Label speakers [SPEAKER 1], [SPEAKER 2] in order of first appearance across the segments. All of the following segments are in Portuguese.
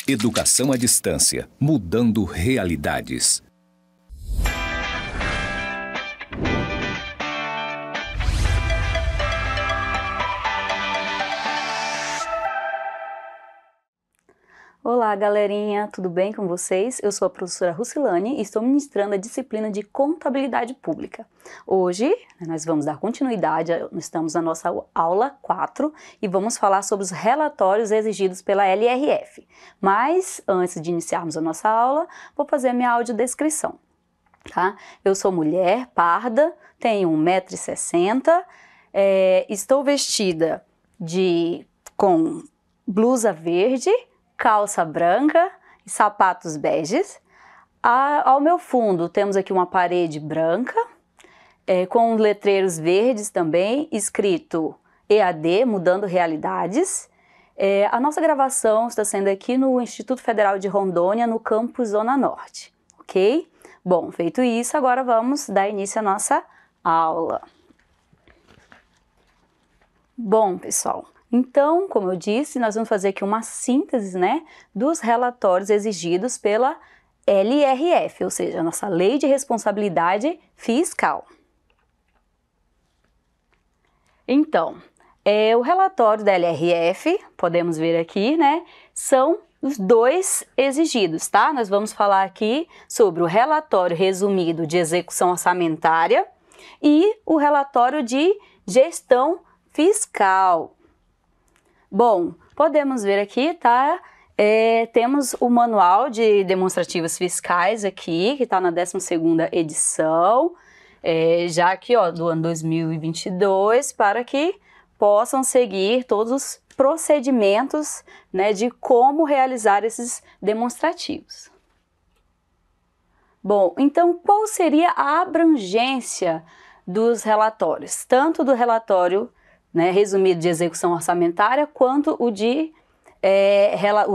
[SPEAKER 1] Educação à distância, mudando realidades.
[SPEAKER 2] Olá, galerinha, tudo bem com vocês? Eu sou a professora Rucilane e estou ministrando a disciplina de Contabilidade Pública. Hoje, nós vamos dar continuidade, estamos na nossa aula 4 e vamos falar sobre os relatórios exigidos pela LRF. Mas, antes de iniciarmos a nossa aula, vou fazer a minha audiodescrição, tá? Eu sou mulher, parda, tenho 1,60 m, estou vestida com blusa verde, calça branca e sapatos beges. Ao meu fundo temos aqui uma parede branca, com letreiros verdes também, escrito EAD, Mudando Realidades. A nossa gravação está sendo aqui no Instituto Federal de Rondônia, no campus Zona Norte, ok? Bom, feito isso, agora vamos dar início à nossa aula. Bom, pessoal, então, como eu disse, nós vamos fazer aqui uma síntese, dos relatórios exigidos pela LRF, ou seja, a nossa Lei de Responsabilidade Fiscal. Então, o relatório da LRF, podemos ver aqui, são os dois exigidos, tá? Nós vamos falar aqui sobre o relatório resumido de execução orçamentária e o relatório de gestão fiscal. Bom, podemos ver aqui, tá? Temos o manual de demonstrativos fiscais aqui, que está na 12ª edição, já aqui, ó, do ano 2022, para que possam seguir todos os procedimentos, de como realizar esses demonstrativos. Bom, então qual seria a abrangência dos relatórios? Tanto do relatório resumido de execução orçamentária, quanto o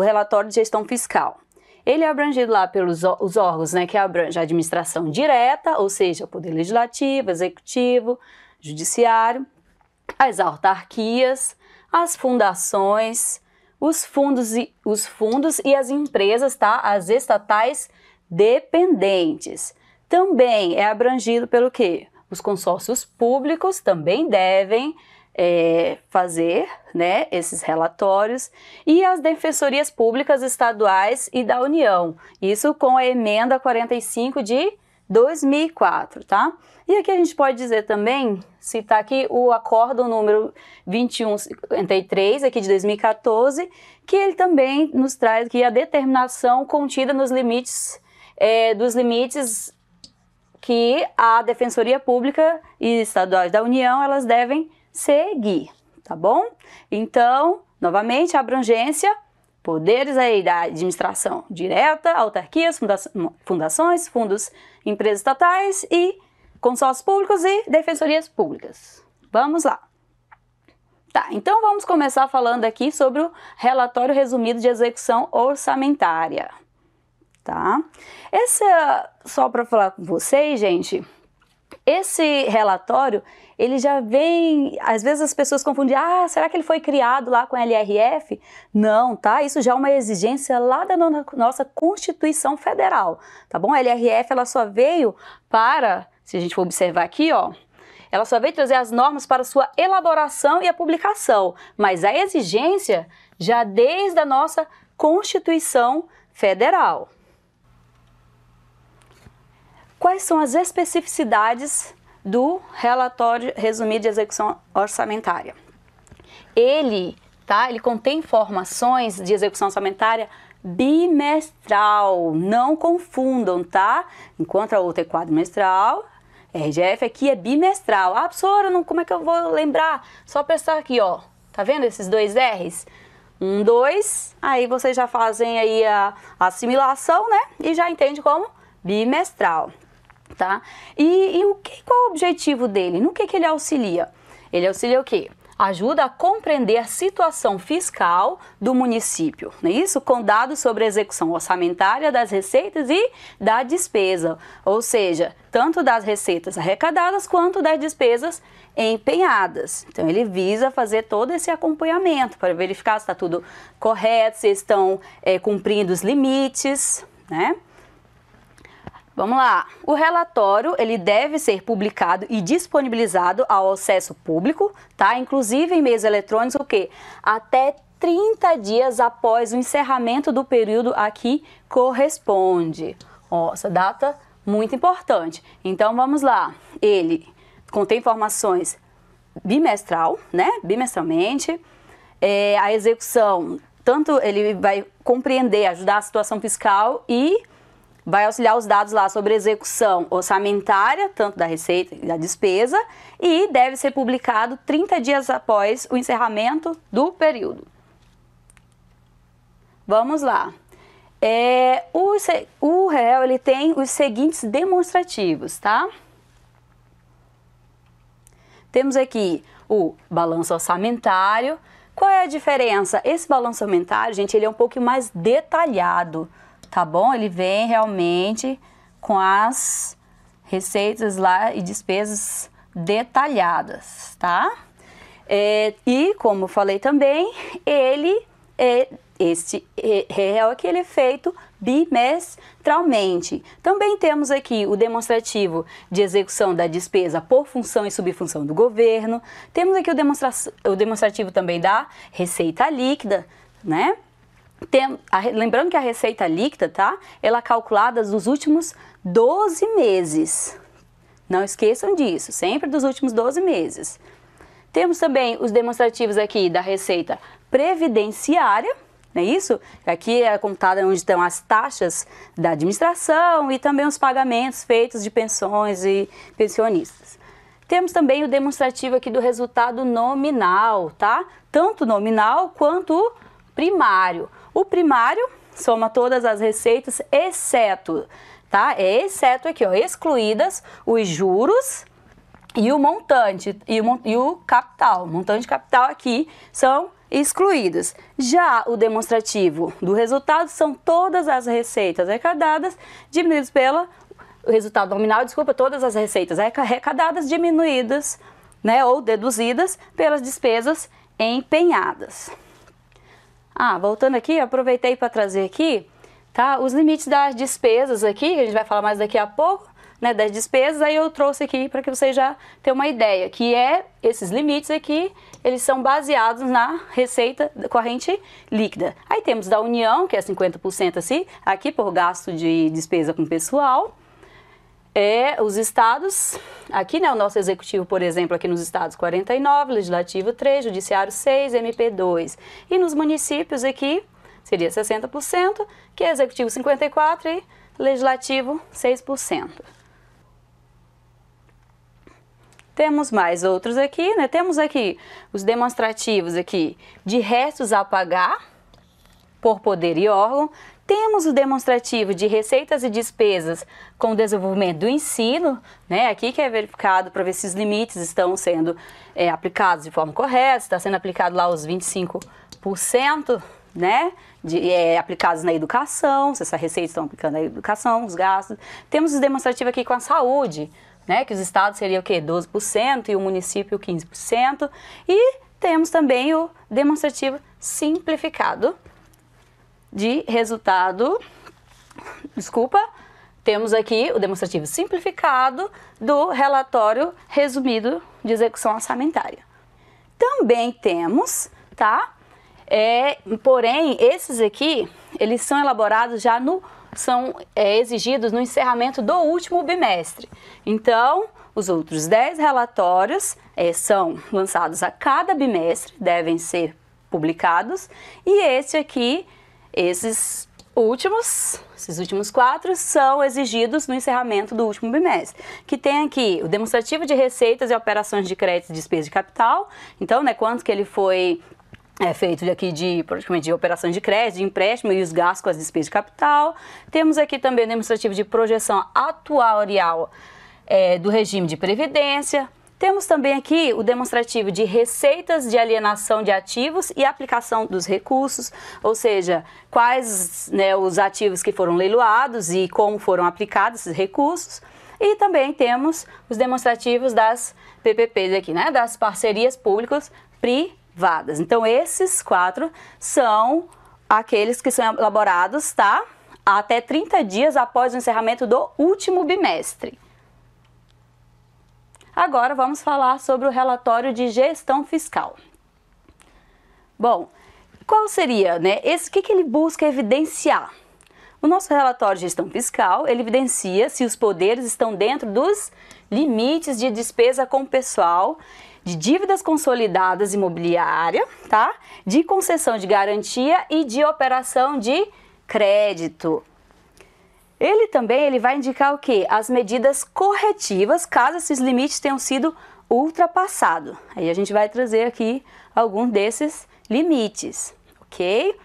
[SPEAKER 2] relatório de gestão fiscal. Ele é abrangido lá pelos os órgãos, que abrange a administração direta, ou seja, o Poder Legislativo, Executivo, Judiciário, as autarquias, as fundações, os fundos e as empresas, tá? As estatais dependentes. Também é abrangido pelo quê? Os consórcios públicos também devem fazer esses relatórios, e as defensorias públicas estaduais e da União, isso com a emenda 45 de 2004, tá? E aqui a gente pode dizer também, citar aqui o acórdão número 2153, aqui de 2014, que ele também nos traz aqui a determinação contida nos limites, dos limites que a Defensoria Pública e estaduais da União, elas devem seguir, tá bom? Então, novamente, a abrangência, poderes aí da administração direta, autarquias, fundações, fundos, empresas estatais e consórcios públicos e defensorias públicas. Vamos lá. Tá, então vamos começar falando aqui sobre o relatório resumido de execução orçamentária, tá? Só para falar com vocês, gente, esse relatório, ele já vem, às vezes as pessoas confundem, será que ele foi criado lá com a LRF? Não, tá? Isso já é uma exigência lá da nossa Constituição Federal, tá bom? A LRF, ela só veio para, se a gente for observar aqui, ó, ela só veio trazer as normas para sua elaboração e a publicação, mas a exigência já desde a nossa Constituição Federal. Quais são as especificidades do relatório resumido de execução orçamentária? Ele contém informações de execução orçamentária bimestral, não confundam, tá? Enquanto a outra é quadrimestral, RGF aqui é bimestral. Professora, como é que eu vou lembrar? Só prestar aqui, ó, tá vendo esses dois R's? 1, 2, aí vocês já fazem aí a assimilação, e já entende como bimestral. Tá? E qual é o objetivo dele? No que ele auxilia? Ele auxilia o quê? ajuda a compreender a situação fiscal do município, não é isso? Com dados sobre a execução orçamentária das receitas e da despesa, ou seja, tanto das receitas arrecadadas quanto das despesas empenhadas. Então, ele visa fazer todo esse acompanhamento para verificar se está tudo correto, se estão cumprindo os limites, né? Vamos lá. O relatório, ele deve ser publicado e disponibilizado ao acesso público, tá? Inclusive em meios eletrônicos, o quê? Até 30 dias após o encerramento do período a que corresponde. Ó, essa data muito importante. Então, vamos lá. Ele contém informações bimestral, né? Bimestralmente. A execução, tanto ele vai compreender, ajudar a situação fiscal e vai auxiliar os dados lá sobre execução orçamentária, tanto da receita e da despesa, e deve ser publicado 30 dias após o encerramento do período. Vamos lá. O réu, ele tem os seguintes demonstrativos, tá? Temos aqui o balanço orçamentário. Qual é a diferença? Esse balanço orçamentário, gente, ele é um pouco mais detalhado, tá bom? Ele vem realmente com as receitas lá e despesas detalhadas, tá? E, como eu falei também, este real aqui, ele é feito bimestralmente. Também temos aqui o demonstrativo de execução da despesa por função e subfunção do governo. Temos aqui o demonstrativo também da receita líquida, né? Lembrando que a receita líquida, tá? Ela é calculada dos últimos 12 meses. Não esqueçam disso, sempre dos últimos 12 meses. Temos também os demonstrativos aqui da receita previdenciária, não é isso? Aqui é contada onde estão as taxas da administração e também os pagamentos feitos de pensões e pensionistas. Temos também o demonstrativo aqui do resultado nominal, tá? Tanto nominal quanto primário. O primário soma todas as receitas, exceto, tá? Exceto aqui, ó, excluídas os juros e o montante e o capital. Montante e capital aqui são excluídos. Já o demonstrativo do resultado são todas as receitas arrecadadas diminuídas pelo resultado nominal, todas as receitas arrecadadas diminuídas, né, ou deduzidas pelas despesas empenhadas. Voltando aqui, aproveitei para trazer aqui, tá, os limites das despesas aqui, que a gente vai falar mais daqui a pouco, né, das despesas, aí eu trouxe aqui para que você já tenha uma ideia, que esses limites aqui, eles são baseados na receita corrente líquida. Aí temos da União, que é 50% assim, aqui por gasto de despesa com pessoal. Os estados, aqui, né, o nosso executivo, por exemplo, aqui nos estados 49, legislativo 3, judiciário 6, MP 2. E nos municípios aqui seria 60%, que é executivo 54% e legislativo 6%. Temos mais outros aqui, né? Temos aqui os demonstrativos aqui de restos a pagar por poder e órgão. Temos o demonstrativo de receitas e despesas com o desenvolvimento do ensino, né? Aqui que é verificado para ver se os limites estão sendo aplicados de forma correta, está sendo aplicado lá os 25%, né? Aplicados na educação, se essa receita estão aplicando na educação, os gastos. Temos o demonstrativo aqui com a saúde, né? Que os estados seriam o quê? 12% e o município 15%. E temos também o demonstrativo simplificado de resultado, temos aqui o demonstrativo simplificado do relatório resumido de execução orçamentária. Também temos, tá? Porém, esses aqui, eles são elaborados já são exigidos no encerramento do último bimestre. Então, os outros 10 relatórios são lançados a cada bimestre, devem ser publicados, e esses últimos 4 são exigidos no encerramento do último bimestre, que tem aqui o demonstrativo de receitas e operações de crédito e despesa de capital, então, né, quanto que ele foi feito aqui praticamente de operações de crédito, de empréstimo e os gastos com as despesas de capital. Temos aqui também o demonstrativo de projeção atuarial do regime de previdência. Temos também aqui o demonstrativo de receitas de alienação de ativos e aplicação dos recursos, ou seja, quais, né, os ativos que foram leiloados e como foram aplicados esses recursos. E também temos os demonstrativos das PPPs aqui, né, das parcerias públicas privadas. Então, esses 4 são aqueles que são elaborados, tá? Até 30 dias após o encerramento do último bimestre. Agora vamos falar sobre o relatório de gestão fiscal. Bom, qual seria, né? O que ele busca evidenciar? O nosso relatório de gestão fiscal, ele evidencia se os poderes estão dentro dos limites de despesa com pessoal, de dívidas consolidadas imobiliária, tá? De concessão de garantia e de operação de crédito. Ele também vai indicar o quê? As medidas corretivas, caso esses limites tenham sido ultrapassados. Aí a gente vai trazer aqui algum desses limites, ok?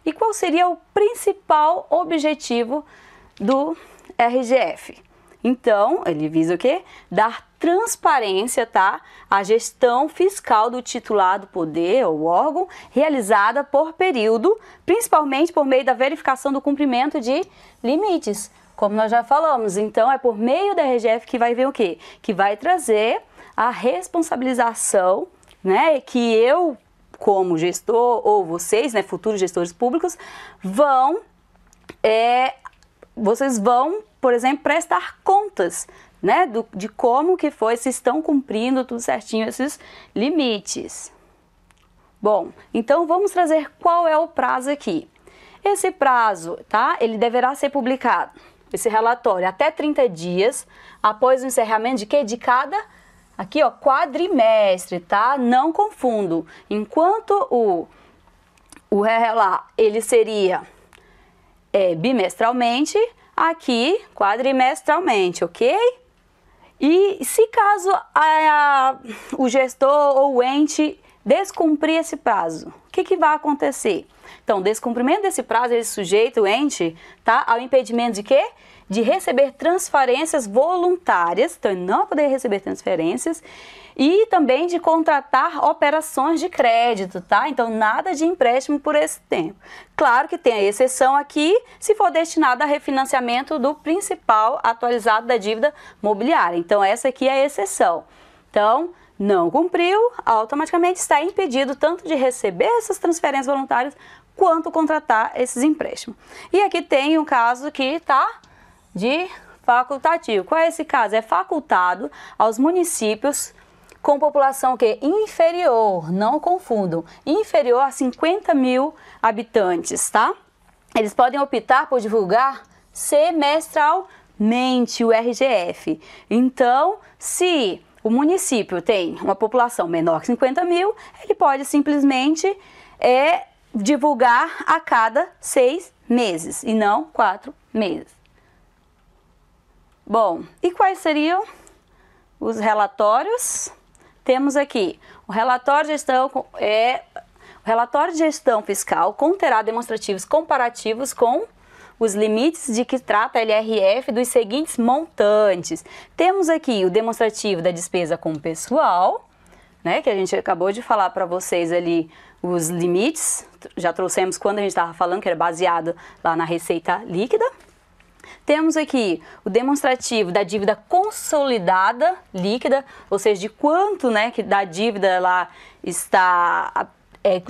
[SPEAKER 2] E qual seria o principal objetivo do RGF? Então, ele visa o quê? Dar transparência, tá? À gestão fiscal do titular do poder ou órgão realizada por período, principalmente por meio da verificação do cumprimento de limites, como nós já falamos. Então, é por meio da RGF que vai ver o quê? Que vai trazer a responsabilização, né? Que eu, como gestor, ou vocês, né, futuros gestores públicos, vocês vão, por exemplo, prestar contas, né, de como que foi, se estão cumprindo tudo certinho esses limites. Bom, então vamos trazer qual é o prazo aqui. Esse prazo, tá, ele deverá ser publicado, esse relatório, até 30 dias após o encerramento de quê? De cada, aqui ó, quadrimestre, tá? Não confundo. Enquanto o RLA, ele seria bimestralmente, aqui quadrimestralmente, ok? E se caso o gestor ou o ente descumprir esse prazo, o que vai acontecer? Então, o descumprimento desse prazo, ele sujeita o ente, tá, ao impedimento de quê? De receber transferências voluntárias, então ele não vai poder receber transferências, e também de contratar operações de crédito, tá? Então, nada de empréstimo por esse tempo. Claro que tem a exceção aqui, se for destinado a refinanciamento do principal atualizado da dívida mobiliária. Então, essa aqui é a exceção. Então, não cumpriu, automaticamente está impedido tanto de receber essas transferências voluntárias, quanto contratar esses empréstimos. E aqui tem um caso que tá de facultativo. Qual é esse caso? É facultado aos municípios com população que inferior, não confundam, inferior a 50 mil habitantes, tá? Eles podem optar por divulgar semestralmente o RGF. Então, se o município tem uma população menor que 50 mil, ele pode simplesmente divulgar a cada 6 meses e não 4 meses. Bom, e quais seriam os relatórios? Temos aqui o relatório de gestão fiscal conterá demonstrativos comparativos com os limites de que trata a LRF dos seguintes montantes. Temos aqui o demonstrativo da despesa com pessoal, né, que a gente acabou de falar para vocês ali os limites, já trouxemos quando a gente estava falando que era baseado lá na receita líquida. Temos aqui o demonstrativo da dívida consolidada líquida, ou seja, de quanto, né, que da dívida lá está,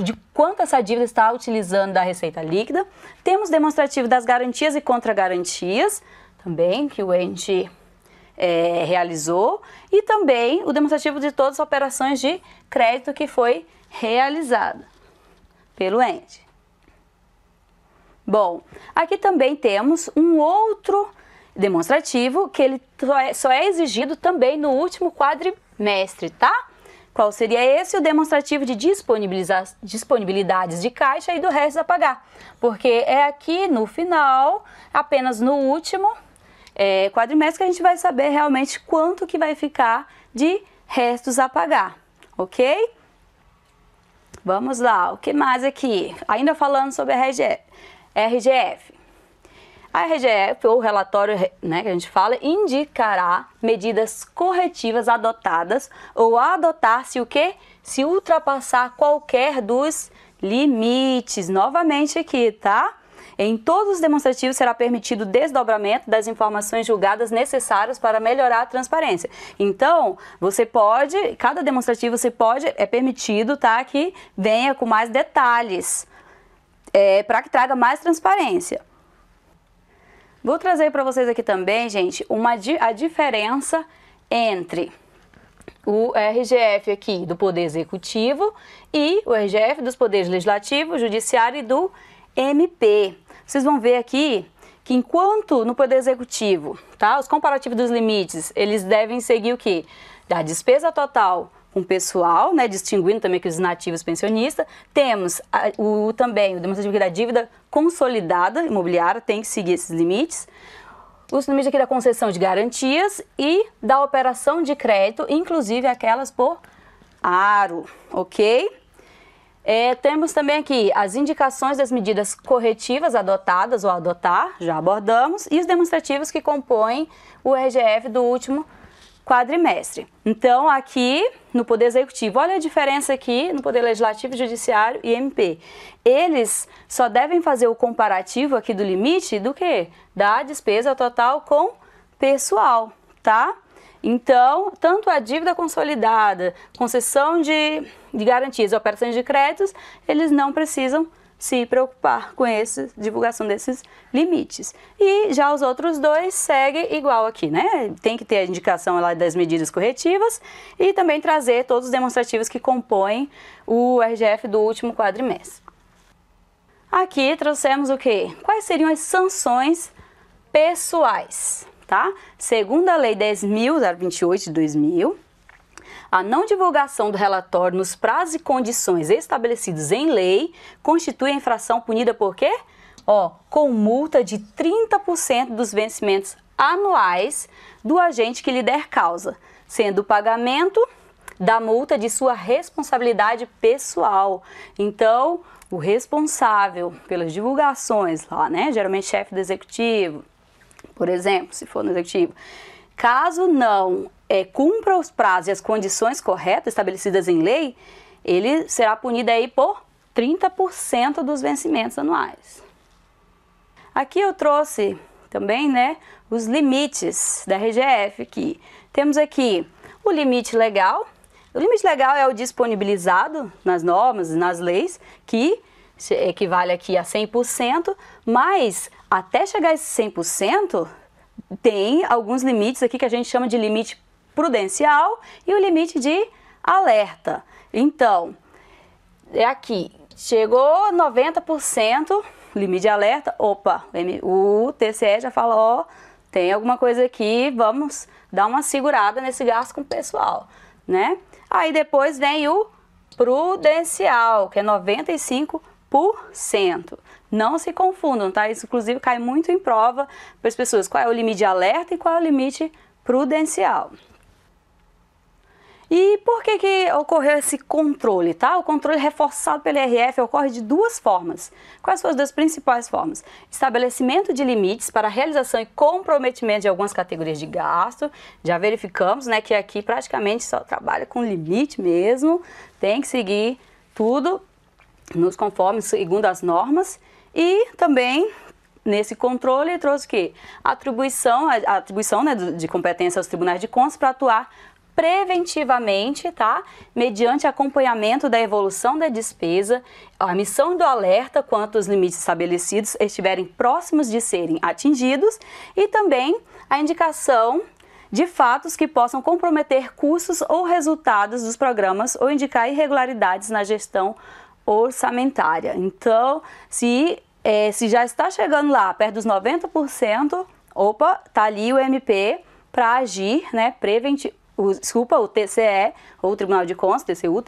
[SPEAKER 2] de quanto essa dívida está utilizando da receita líquida. Temos o demonstrativo das garantias e contragarantias, também, que o ente realizou, e também o demonstrativo de todas as operações de crédito que foi realizada pelo ente. Bom, aqui também temos um outro demonstrativo que ele só é exigido também no último quadrimestre, tá? Qual seria esse? O demonstrativo de disponibilidades de caixa e do resto a pagar. Porque é aqui no final, apenas no último quadrimestre, que a gente vai saber realmente quanto que vai ficar de restos a pagar, ok? Vamos lá, o que mais aqui? Ainda falando sobre a RGF. A RGF, ou relatório, né, que a gente fala, indicará medidas corretivas adotadas ou adotar-se o quê? Se ultrapassar qualquer dos limites. Novamente aqui, tá? Em todos os demonstrativos será permitido o desdobramento das informações julgadas necessárias para melhorar a transparência. Então, você pode, cada demonstrativo é permitido, tá, que venha com mais detalhes, para que traga mais transparência. Vou trazer para vocês aqui também, gente, a diferença entre o RGF aqui do Poder Executivo e o RGF dos Poderes Legislativo, Judiciário e do MP. Vocês vão ver aqui que enquanto no Poder Executivo, tá, os comparativos dos limites, eles devem seguir o quê? Da despesa total com pessoal, né, distinguindo também aqui os nativos pensionistas. Temos também o demonstrativo da dívida consolidada imobiliária, tem que seguir esses limites. Os limites aqui da concessão de garantias e da operação de crédito, inclusive aquelas por aro, ok? Temos também aqui as indicações das medidas corretivas adotadas ou adotar, já abordamos, e os demonstrativos que compõem o RGF do último quadrimestre. Então, aqui no Poder Executivo, olha a diferença aqui no Poder Legislativo, Judiciário e MP. Eles só devem fazer o comparativo aqui do limite do quê? Da despesa total com pessoal, tá? Então, tanto a dívida consolidada, concessão de garantias e operações de créditos, eles não precisam se preocupar com essa divulgação desses limites. E já os outros dois seguem igual aqui, né? Tem que ter a indicação lá das medidas corretivas e também trazer todos os demonstrativos que compõem o RGF do último quadrimestre. Aqui trouxemos o quê? Quais seriam as sanções pessoais, tá? Segundo a Lei 10.028 de 2000, a não divulgação do relatório nos prazos e condições estabelecidos em lei constitui a infração punida por quê? Com multa de 30% dos vencimentos anuais do agente que lhe der causa, sendo o pagamento da multa de sua responsabilidade pessoal. Então, o responsável pelas divulgações lá, né? Geralmente chefe do executivo, por exemplo, se for no executivo, caso não cumpra os prazos e as condições corretas estabelecidas em lei, ele será punido aí por 30% dos vencimentos anuais. Aqui eu trouxe também, né, os limites da RGF aqui. Temos aqui o limite legal. O limite legal é o disponibilizado nas normas, nas leis, que equivale aqui a 100%, mas até chegar a esse 100%, tem alguns limites aqui que a gente chama de limite prudencial e o limite de alerta. Então, aqui, chegou 90%, limite de alerta, opa, o TCE já fala, tem alguma coisa aqui, vamos dar uma segurada nesse gasto com o pessoal, né? Aí depois vem o prudencial, que é 95%. Não se confundam, tá? Isso, inclusive, cai muito em prova para as pessoas. Qual é o limite de alerta e qual é o limite prudencial? E por que ocorreu esse controle, tá? O controle reforçado pelo IRF ocorre de duas formas. Quais são as duas principais formas? Estabelecimento de limites para a realização e comprometimento de algumas categorias de gasto. Já verificamos, né, que aqui praticamente só trabalha com limite mesmo. Tem que seguir tudo nos conformes, segundo as normas. E também, nesse controle, trouxe o quê? A atribuição, né, de competência aos tribunais de contas para atuar preventivamente, tá? Mediante acompanhamento da evolução da despesa, a emissão do alerta quanto os limites estabelecidos estiverem próximos de serem atingidos e também a indicação de fatos que possam comprometer custos ou resultados dos programas ou indicar irregularidades na gestão orçamentária. Então, se já está chegando lá perto dos 90%, opa, tá ali o MP para agir, né, o TCE ou o Tribunal de Contas, TCU,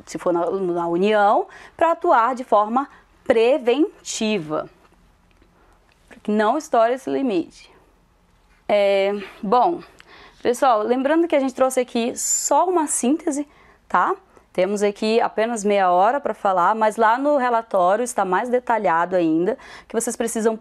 [SPEAKER 2] se for na União, para atuar de forma preventiva, para que não estoure esse limite. Bom, pessoal, lembrando que a gente trouxe aqui só uma síntese, tá? Temos aqui apenas meia hora para falar, mas lá no relatório está mais detalhado ainda, que vocês precisam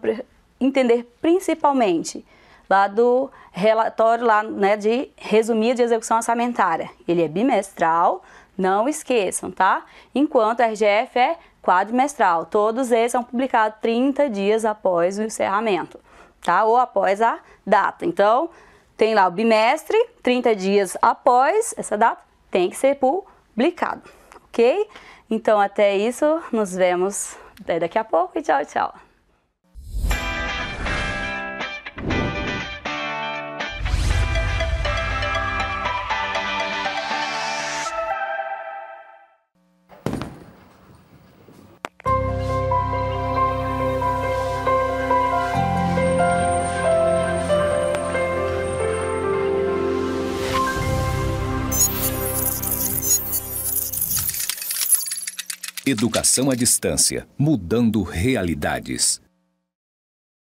[SPEAKER 2] entender principalmente lá do relatório lá, né, de resumido de execução orçamentária. Ele é bimestral, não esqueçam, tá? Enquanto o RGF é quadrimestral. Todos eles são publicados 30 dias após o encerramento, tá? Ou após a data. Então, tem lá o bimestre, 30 dias após essa data, tem que ser publicado, ok? Então, até isso, nos vemos daqui a pouco e tchau, tchau.
[SPEAKER 1] Educação à distância, mudando realidades.